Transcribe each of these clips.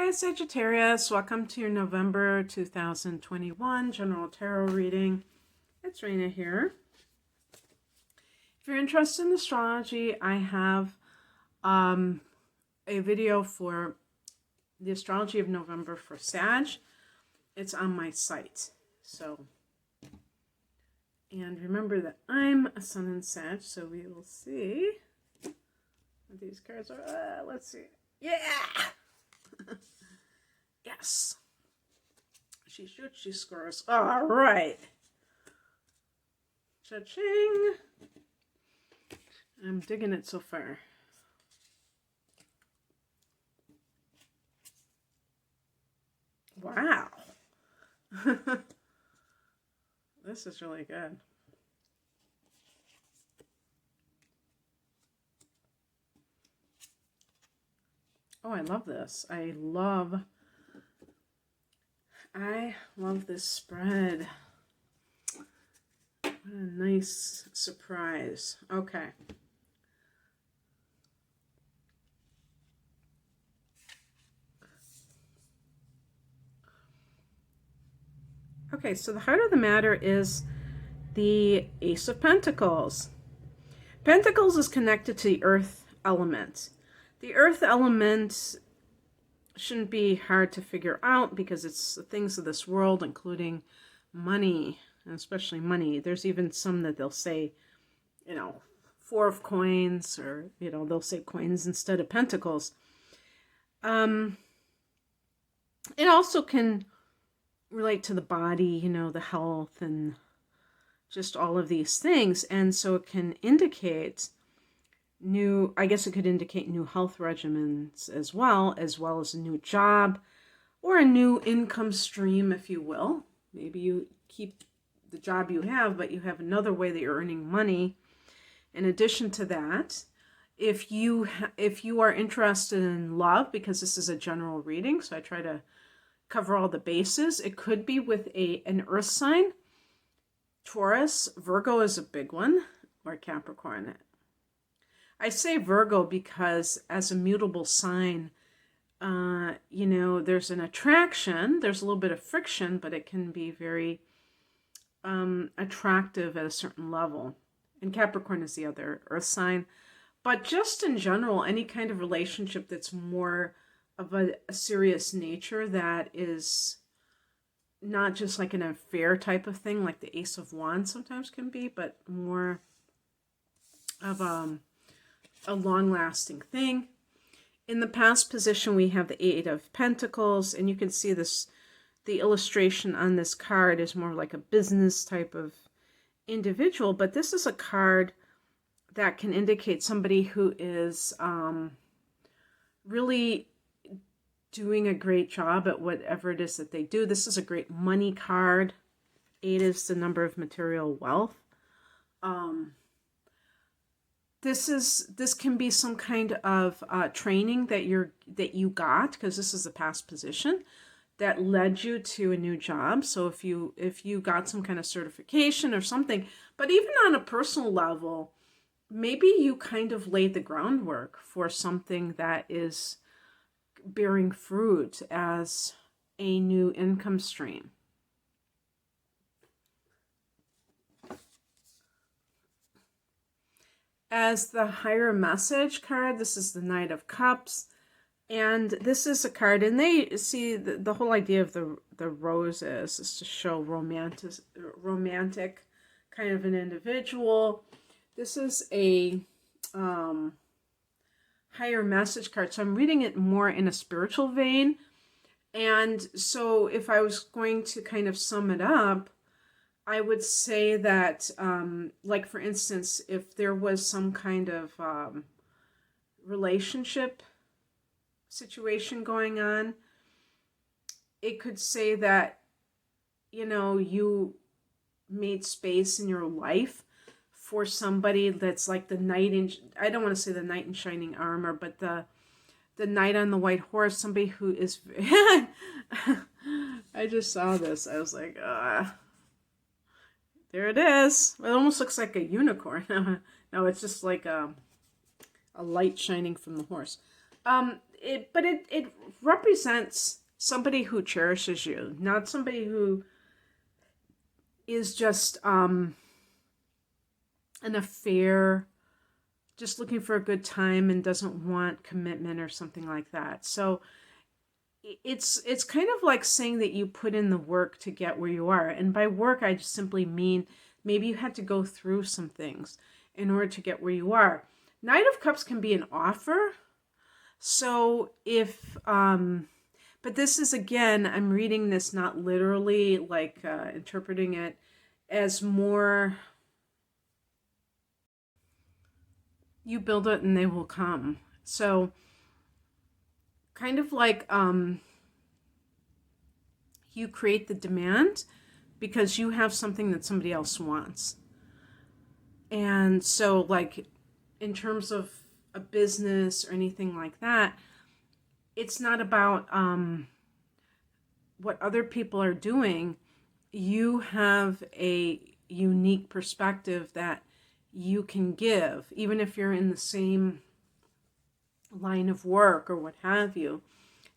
Hi Sagittarius, welcome to your November 2021 General Tarot reading. It's Raina here. If you're interested in astrology, I have a video for the astrology of November for Sag. It's on my site. And remember that I'm a Sun in Sag, so we will see what these cards are. Let's see. Yeah! Yes. She shoots, she scores. All right. Cha-ching. I'm digging it so far. Wow. This is really good. Oh, I love this. I love this spread. What a nice surprise. Okay. Okay, so the heart of the matter is the Ace of Pentacles. Pentacles is connected to the earth element. The earth element shouldn't be hard to figure out because it's the things of this world, including money, and especially money. There's even some that they'll say, Four of Coins, or, they'll say coins instead of pentacles. It also can relate to the body, the health and just all of these things. And so it can indicate it could indicate new health regimens as well as a new job or a new income stream, if you will. Maybe you keep the job you have, but you have another way that you're earning money. In addition to that, if you are interested in love, because this is a general reading, so I try to cover all the bases, it could be with an earth sign. Taurus, Virgo is a big one, or Capricorn. I say Virgo because as a mutable sign, there's an attraction, there's a little bit of friction, but it can be very attractive at a certain level. And Capricorn is the other earth sign. But just in general, any kind of relationship that's more of a serious nature, that is not just like an affair type of thing, like the Ace of Wands sometimes can be, but more of a long-lasting thing. In the past position, we have the Eight of Pentacles, and you can see this, the illustration on this card is more like a business type of individual, but this is a card that can indicate somebody who is really doing a great job at whatever it is that they do. This is a great money card. 8 is the number of material wealth. This can be some kind of training that you got, because this is the past position that led you to a new job. So if you got some kind of certification or something, but even on a personal level, maybe you kind of laid the groundwork for something that is bearing fruit as a new income stream. As the higher message card, this is the Knight of Cups. And this is a card, and they see the whole idea of the roses is to show romantic kind of an individual. This is a higher message card, so I'm reading it more in a spiritual vein. And so if I was going to kind of sum it up, I would say that, like for instance, if there was some kind of relationship situation going on, it could say that, you made space in your life for somebody that's like the knight in, I don't want to say the knight in shining armor, but the knight on the white horse, somebody who is, I just saw this, I was like, there it is. It almost looks like a unicorn. No, it's just like a light shining from the horse. it represents somebody who cherishes you, not somebody who is just an affair, just looking for a good time and doesn't want commitment or something like that. So it's kind of like saying that you put in the work to get where you are. And by work, I just simply mean maybe you had to go through some things in order to get where you are. Knight of Cups can be an offer. So if, but this is, again, I'm reading this not literally, like interpreting it as more, you build it and they will come. So kind of like you create the demand because you have something that somebody else wants. And so like in terms of a business or anything like that, it's not about what other people are doing. You have a unique perspective that you can give, even if you're in the same line of work or what have you.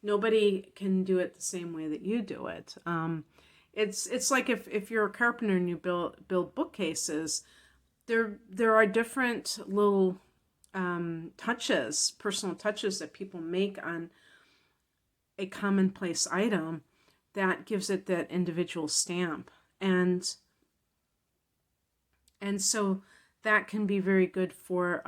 Nobody can do it the same way that you do it. It's like if you're a carpenter and you build bookcases, there are different little touches, personal touches that people make on a commonplace item that gives it that individual stamp. And so that can be very good for,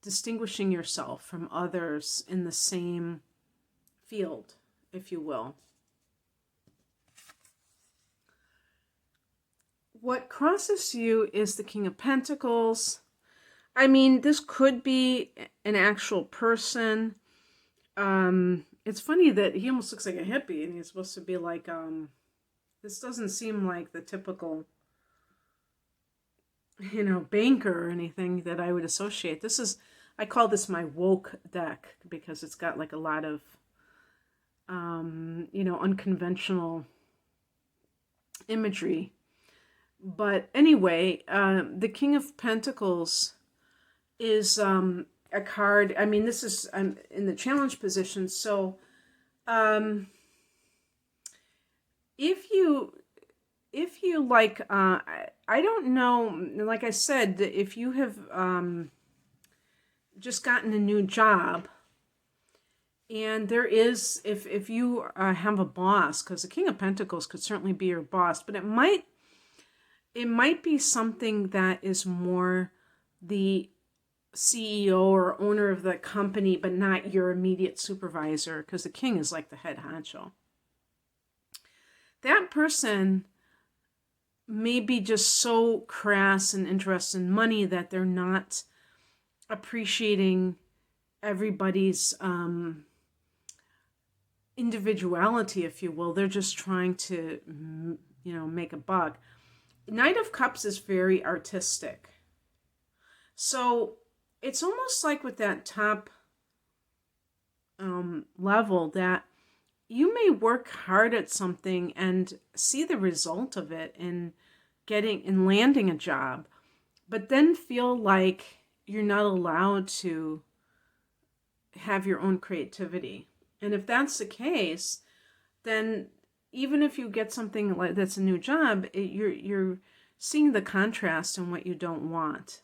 distinguishing yourself from others in the same field, if you will. What crosses you is the King of Pentacles. I mean, this could be an actual person. It's funny that he almost looks like a hippie and he's supposed to be like, this doesn't seem like the typical, banker or anything that I would associate. I call this my woke deck because it's got like a lot of, unconventional imagery. But anyway, the King of Pentacles is a card. I mean, this is in the challenge position. So if you like, I don't know, like I said, if you have just gotten a new job, and there is, if you have a boss, because the King of Pentacles could certainly be your boss, but it might be something that is more the CEO or owner of the company, but not your immediate supervisor, because the king is like the head honcho. That person may be just so crass and interested in money that they're not appreciating everybody's individuality, if you will. They're just trying to, make a buck. Knight of Cups is very artistic. So it's almost like with that top level that you may work hard at something and see the result of it in landing a job, but then feel like you're not allowed to have your own creativity. And if that's the case, then even if you get something like that's a new job, you're seeing the contrast in what you don't want.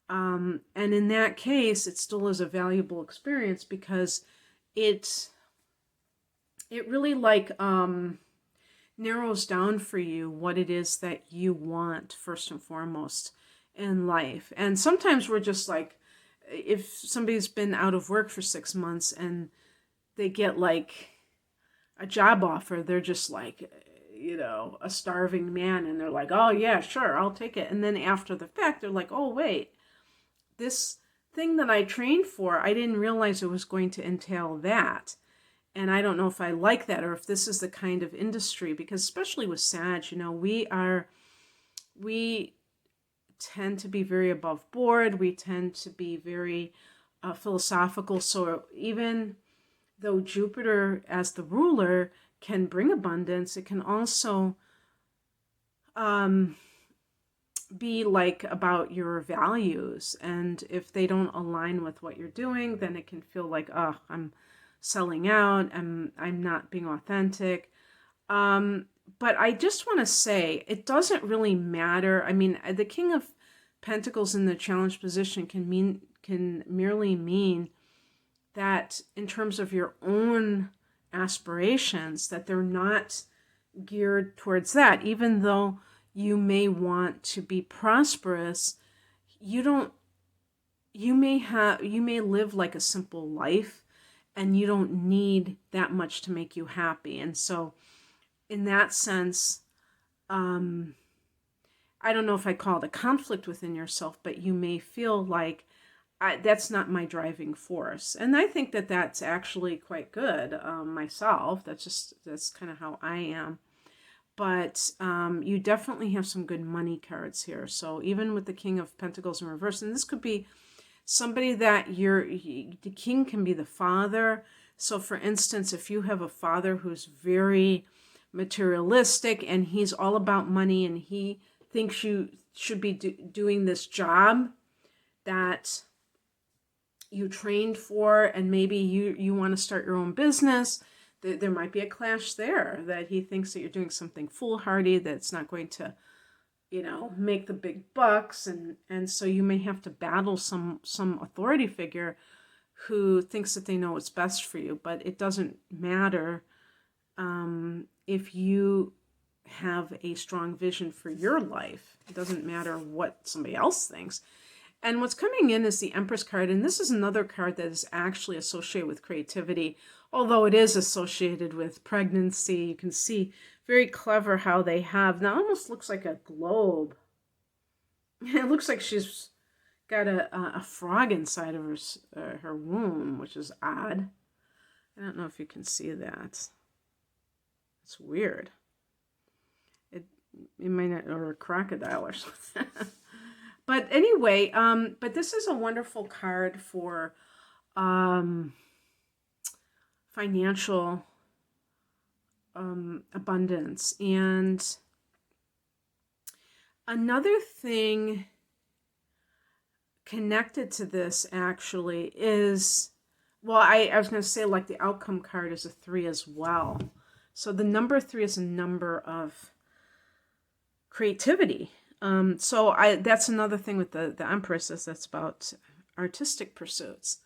And in that case, it still is a valuable experience because it really like narrows down for you what it is that you want first and foremost in life. And sometimes we're just like, if somebody's been out of work for 6 months and they get like a job offer, they're just like, a starving man, and they're like, oh yeah, sure, I'll take it. And then after the fact, they're like, oh wait, this thing that I trained for, I didn't realize it was going to entail that. And I don't know if I like that, or if this is the kind of industry, because especially with Sag, we tend to be very above board. We tend to be very philosophical. So even though Jupiter as the ruler can bring abundance, it can also be like about your values. And if they don't align with what you're doing, then it can feel like, oh, I'm selling out, I'm not being authentic. But I just want to say it doesn't really matter. I mean, the King of Pentacles in the challenge position can merely mean that in terms of your own aspirations, that they're not geared towards that. Even though you may want to be prosperous, you don't you may live like a simple life, and you don't need that much to make you happy. And so in that sense, I don't know if I call it a conflict within yourself, but you may feel like that's not my driving force. And I think that that's actually quite good myself. That's kind of how I am. But you definitely have some good money cards here. So even with the King of Pentacles in reverse, and this could be somebody that the king can be the father. So for instance, if you have a father who's very materialistic and he's all about money, and he thinks you should be doing this job that you trained for, and maybe you want to start your own business, there might be a clash there, that he thinks that you're doing something foolhardy, that's not going to, make the big bucks. And so you may have to battle some authority figure who thinks that they know what's best for you. But it doesn't matter if you have a strong vision for your life. It doesn't matter what somebody else thinks. And what's coming in is the Empress card. And this is another card that is actually associated with creativity, although it is associated with pregnancy. You can see very clever how they have, now almost looks like a globe. It looks like she's got a frog inside of her womb, which is odd. I don't know if you can see that. It's weird. It might not, or a crocodile or something. But anyway, but this is a wonderful card for financial abundance. And another thing connected to this actually is, well, I was going to say, like, the outcome card is a 3 as well. So the number 3 is a number of creativity. So that's another thing with the Empress, is that's about artistic pursuits.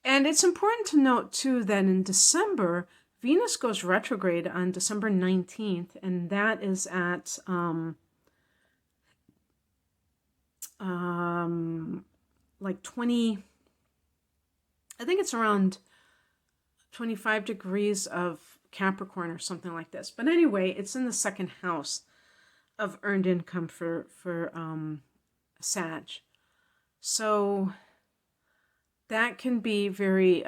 And it's important to note too that in December, Venus goes retrograde on December 19th, and that is at like 20, I think it's around 25 degrees of Capricorn or something like this. But anyway, it's in the second house of earned income for Sag. So that can be very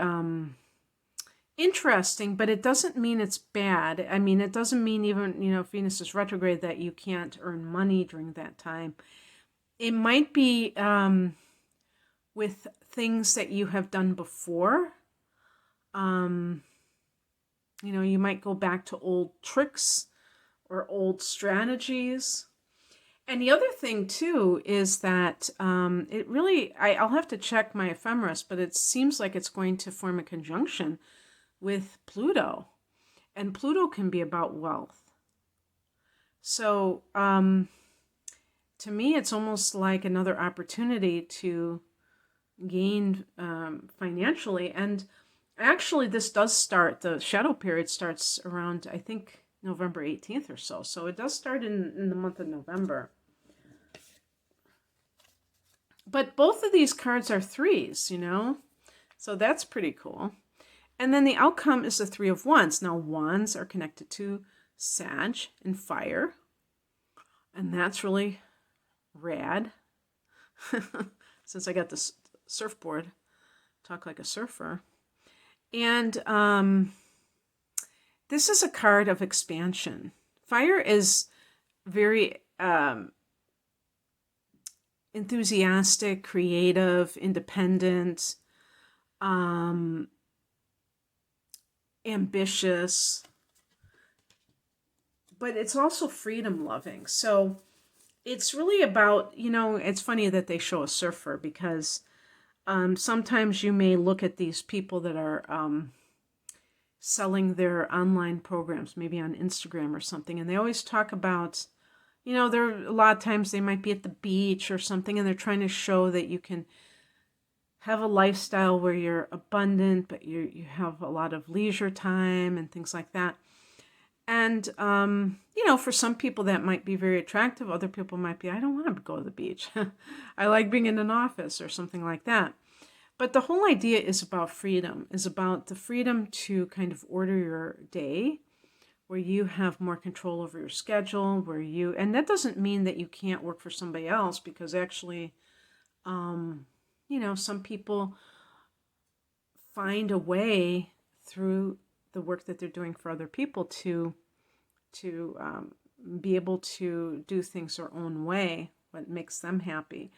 interesting, but it doesn't mean it's bad. I mean, it doesn't mean even, if Venus is retrograde, that you can't earn money during that time. It might be with things that you have done before. You might go back to old tricks or old strategies. And the other thing too is that it really, I'll have to check my ephemeris, but it seems like it's going to form a conjunction with Pluto. And Pluto can be about wealth. So to me, it's almost like another opportunity to gain financially. And actually, this does start, the shadow period starts around, I think, November 18th or so. So it does start in the month of November. But both of these cards are 3s, So that's pretty cool. And then the outcome is the 3 of Wands. Now, Wands are connected to Sag and fire. And that's really rad. Since I got this surfboard, talk like a surfer. And this is a card of expansion. Fire is very enthusiastic, creative, independent, ambitious, but it's also freedom loving. So it's really about, it's funny that they show a surfer because sometimes you may look at these people that are selling their online programs, maybe on Instagram or something, and they always talk about, there a lot of times they might be at the beach or something, and they're trying to show that you can have a lifestyle where you're abundant, but you have a lot of leisure time and things like that. And, for some people that might be very attractive. Other people might be, I don't want to go to the beach. I like being in an office or something like that. But the whole idea is about freedom, is about the freedom to kind of order your day, where you have more control over your schedule, and that doesn't mean that you can't work for somebody else, because actually, some people find a way through the work that they're doing for other people to be able to do things their own way, what makes them happy.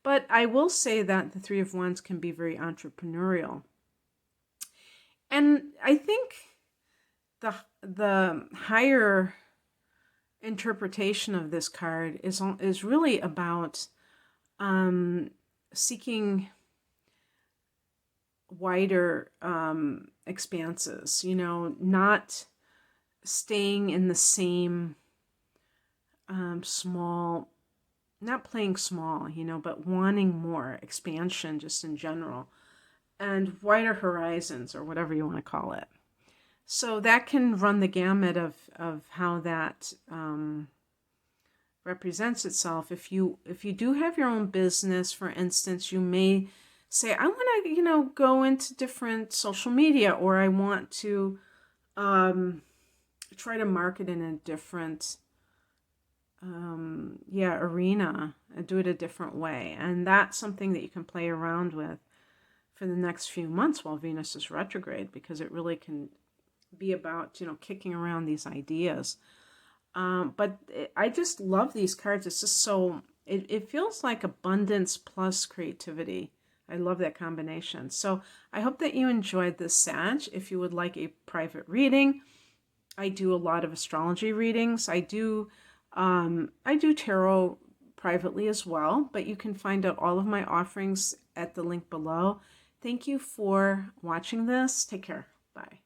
But I will say that the Three of Wands can be very entrepreneurial. And I think the higher interpretation of this card is really about seeking wider expanses, not staying in the same small, not playing small, but wanting more expansion just in general, and wider horizons, or whatever you want to call it. So that can run the gamut of how that represents itself. If you do have your own business, for instance, you may say, I want to, go into different social media, or I want to try to market in a different arena, and do it a different way. And that's something that you can play around with for the next few months while Venus is retrograde, because it really can be about, kicking around these ideas. But I just love these cards. It's just so, it feels like abundance plus creativity. I love that combination. So I hope that you enjoyed this, Sag. If you would like a private reading, I do a lot of astrology readings. I do tarot privately as well, but you can find out all of my offerings at the link below. Thank you for watching this. Take care. Bye.